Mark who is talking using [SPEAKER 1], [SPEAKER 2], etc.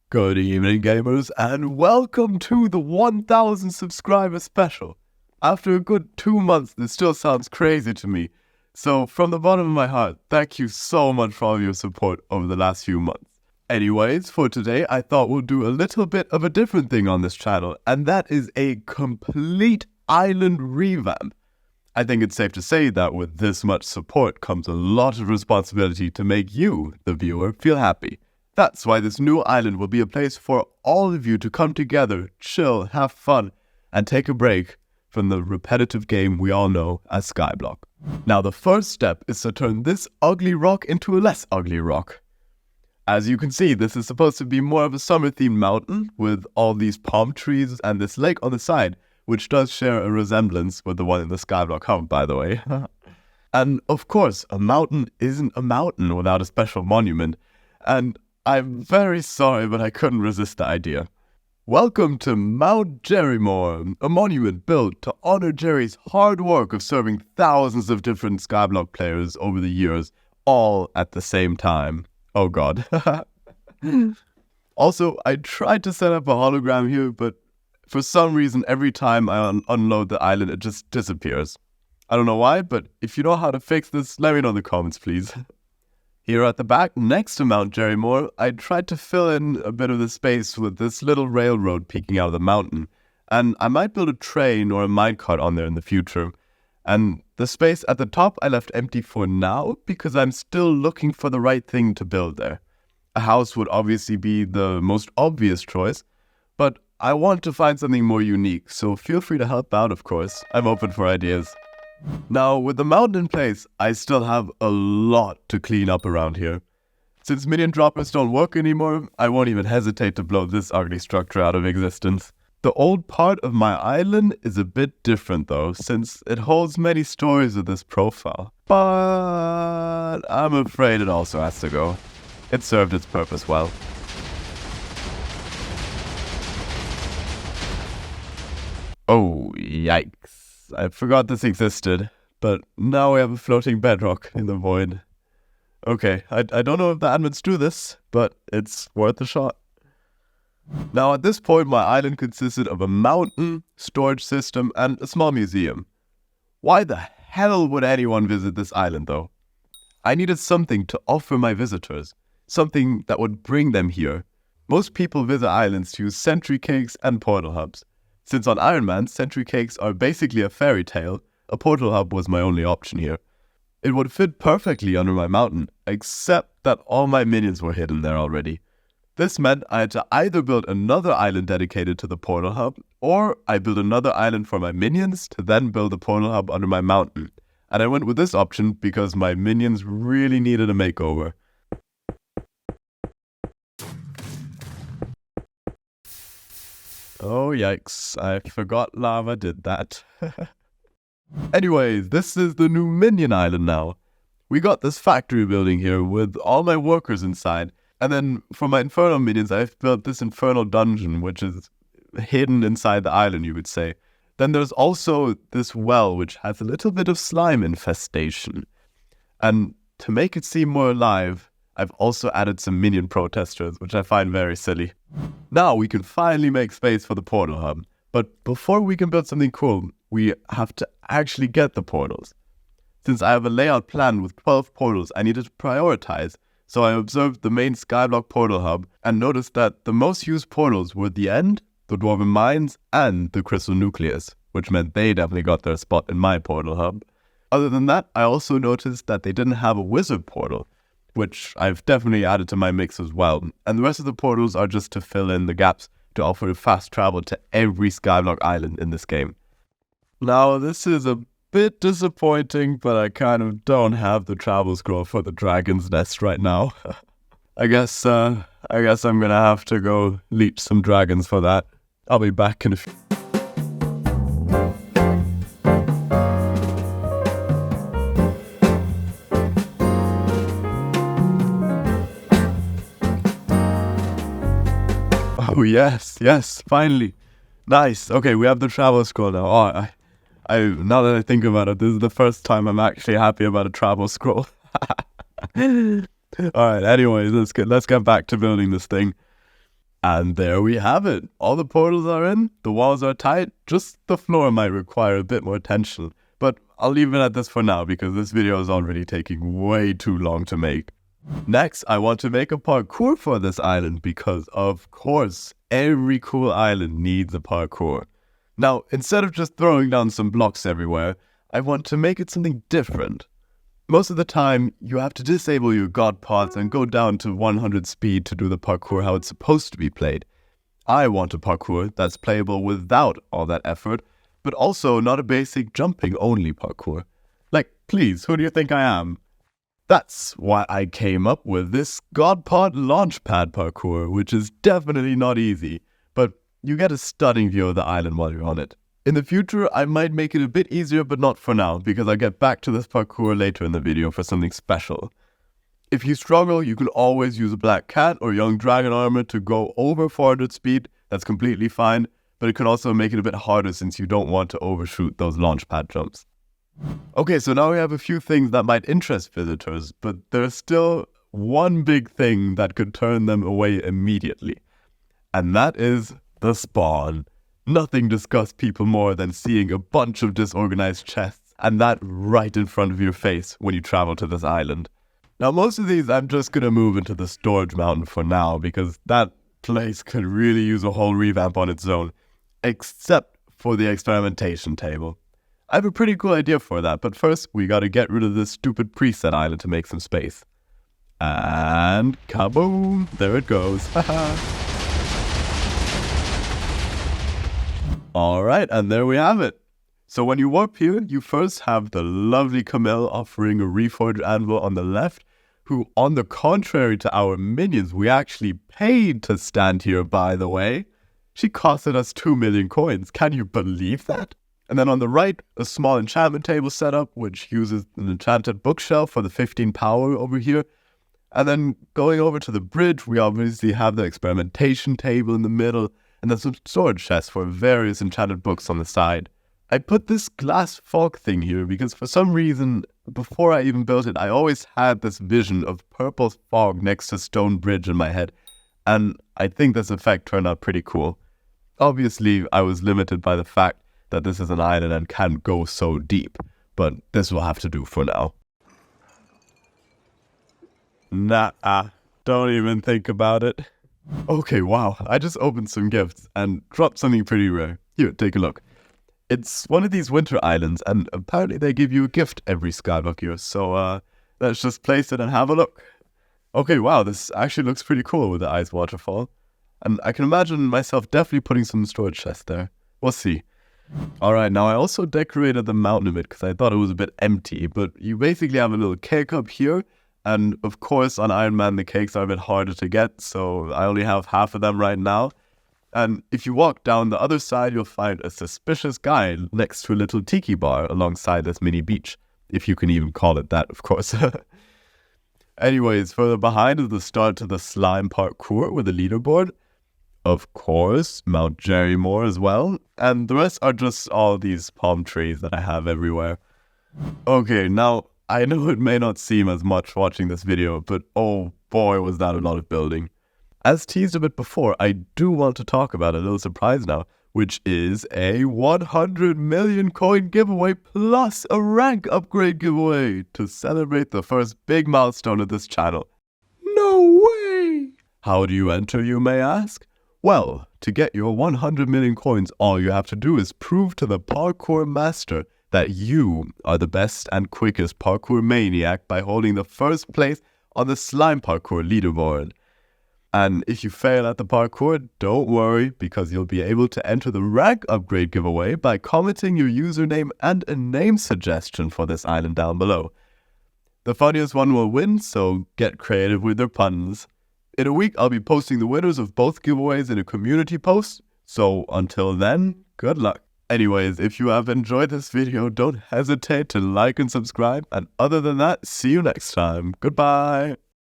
[SPEAKER 1] Good evening, gamers, and welcome to the 1000 subscriber special. After a good 2 months, this still sounds crazy to me. So, from the bottom of my heart, thank you so much for all your support over the last few months. Anyways, for today, I thought we'll do a little bit of a different thing on this channel, and that is a complete island revamp. I think it's safe to say that with this much support comes a lot of responsibility to make you, the viewer, feel happy. That's why this new island will be a place for all of you to come together, chill, have fun, and take a break from the repetitive game we all know as SkyBlock. Now the first step is to turn this ugly rock into a less ugly rock. As you can see, this is supposed to be more of a summer-themed mountain with all these palm trees and this lake on the side, which does share a resemblance with the one in the SkyBlock hub, by the way. And of course, a mountain isn't a mountain without a special monument, and I'm very sorry, but I couldn't resist the idea. Welcome to Mount Jerrymore, a monument built to honor Jerry's hard work of serving thousands of different SkyBlock players over the years, all at the same time. Oh god. Also, I tried to set up a hologram here, but for some reason, every time I unload the island, it just disappears. I don't know why, but if you know how to fix this, let me know in the comments, please. Here at the back, next to Mount Jerrymore, I tried to fill in a bit of the space with this little railroad peeking out of the mountain. And I might build a train or a minecart on there in the future. And the space at the top I left empty for now because I'm still looking for the right thing to build there. A house would obviously be the most obvious choice, but I want to find something more unique, so feel free to help out, of course. I'm open for ideas. Now, with the mountain in place, I still have a lot to clean up around here. Since minion droppers don't work anymore, I won't even hesitate to blow this ugly structure out of existence. The old part of my island is a bit different though, since it holds many stories of this profile. But I'm afraid it also has to go. It served its purpose well. Oh, yikes. I forgot this existed, but now we have a floating bedrock in the void. Okay, I don't know if the admins do this, but it's worth a shot. Now at this point, my island consisted of a mountain, storage system, and a small museum. Why the hell would anyone visit this island though? I needed something to offer my visitors, something that would bring them here. Most people visit islands to use sentry cakes and portal hubs. Since on Iron Man, sentry cakes are basically a fairy tale, a portal hub was my only option here. It would fit perfectly under my mountain, except that all my minions were hidden there already. This meant I had to either build another island dedicated to the portal hub, or I build another island for my minions to then build a portal hub under my mountain. And I went with this option because my minions really needed a makeover. Oh yikes, I forgot lava did that. Anyways, this is the new Minion Island now. We got this factory building here with all my workers inside. And then for my infernal minions, I've built this infernal dungeon, which is hidden inside the island, you would say. Then there's also this well, which has a little bit of slime infestation. And to make it seem more alive, I've also added some minion protesters, which I find very silly. Now we can finally make space for the portal hub. But before we can build something cool, we have to actually get the portals. Since I have a layout plan with 12 portals, I needed to prioritize. So I observed the main SkyBlock portal hub and noticed that the most used portals were the End, the Dwarven Mines, and the Crystal Nucleus, which meant they definitely got their spot in my portal hub. Other than that, I also noticed that they didn't have a wizard portal, which I've definitely added to my mix as well. And the rest of the portals are just to fill in the gaps to offer fast travel to every SkyBlock island in this game. Now, this is a bit disappointing, but I kind of don't have the travel scroll for the dragon's nest right now. I guess I'm gonna have to go leech some dragons for that. I'll be back in a few. Oh yes, finally. Nice. Okay, we have the travel scroll now. Oh, now that I think about it, this is the first time I'm actually happy about a travel scroll. Alright, anyways, let's get back to building this thing. And there we have it. All the portals are in, the walls are tight, just the floor might require a bit more attention. But I'll leave it at this for now because this video is already taking way too long to make. Next, I want to make a parkour for this island because, of course, every cool island needs a parkour. Now, instead of just throwing down some blocks everywhere, I want to make it something different. Most of the time, you have to disable your god pods and go down to 100 speed to do the parkour how it's supposed to be played. I want a parkour that's playable without all that effort, but also not a basic jumping only parkour. Like, please, who do you think I am? That's why I came up with this god pod launchpad parkour, which is definitely not easy, but you get a stunning view of the island while you're on it. In the future, I might make it a bit easier, but not for now, because I'll get back to this parkour later in the video for something special. If you struggle, you can always use a black cat or young dragon armor to go over 400 speed. That's completely fine, but it can also make it a bit harder since you don't want to overshoot those launchpad jumps. Okay, so now we have a few things that might interest visitors, but there's still one big thing that could turn them away immediately. And that is the spawn. Nothing disgusts people more than seeing a bunch of disorganized chests, and that right in front of your face when you travel to this island. Now, most of these I'm just gonna move into the storage mountain for now, because that place could really use a whole revamp on its own, except for the experimentation table. I have a pretty cool idea for that, but first we gotta get rid of this stupid preset island to make some space. And kaboom! There it goes. Haha. Alright, and there we have it. So when you warp here, you first have the lovely Camille offering a reforged anvil on the left, who, on the contrary to our minions, we actually paid to stand here, by the way. She costed us 2 million coins. Can you believe that? And then on the right, a small enchantment table setup, which uses an enchanted bookshelf for the 15 power over here. And then going over to the bridge, we obviously have the experimentation table in the middle, and then some storage chests for various enchanted books on the side. I put this glass fog thing here because for some reason, before I even built it, I always had this vision of purple fog next to stone bridge in my head, and I think this effect turned out pretty cool. Obviously, I was limited by the fact that this is an island and can't go so deep, but this will have to do for now. Nah, don't even think about it. Okay, wow, I just opened some gifts and dropped something pretty rare. Here, take a look. It's one of these winter islands, and apparently they give you a gift every SkyBlock year, so let's just place it and have a look. Okay, wow, this actually looks pretty cool with the ice waterfall. And I can imagine myself definitely putting some storage chests there. We'll see. Alright, now I also decorated the mountain a bit because I thought it was a bit empty, but you basically have a little cake up here. And of course, on Iron Man, the cakes are a bit harder to get, so I only have half of them right now. And if you walk down the other side, you'll find a suspicious guy next to a little tiki bar alongside this mini beach. If you can even call it that, of course. Anyways, further behind is the start to the slime parkour with a leaderboard. Of course, Mount Jerrymore as well. And the rest are just all these palm trees that I have everywhere. Okay, now, I know it may not seem as much watching this video, but oh boy was that a lot of building. As teased a bit before, I do want to talk about a little surprise now, which is a 100 million coin giveaway plus a rank upgrade giveaway to celebrate the first big milestone of this channel. No way! How do you enter, you may ask? Well, to get your 100 million coins, all you have to do is prove to the parkour master that you are the best and quickest parkour maniac by holding the first place on the slime parkour leaderboard. And if you fail at the parkour, don't worry, because you'll be able to enter the rank upgrade giveaway by commenting your username and a name suggestion for this island down below. The funniest one will win, so get creative with their puns. In a week, I'll be posting the winners of both giveaways in a community post, so until then, good luck. Anyways, if you have enjoyed this video, don't hesitate to like and subscribe, and other than that, see you next time. Goodbye!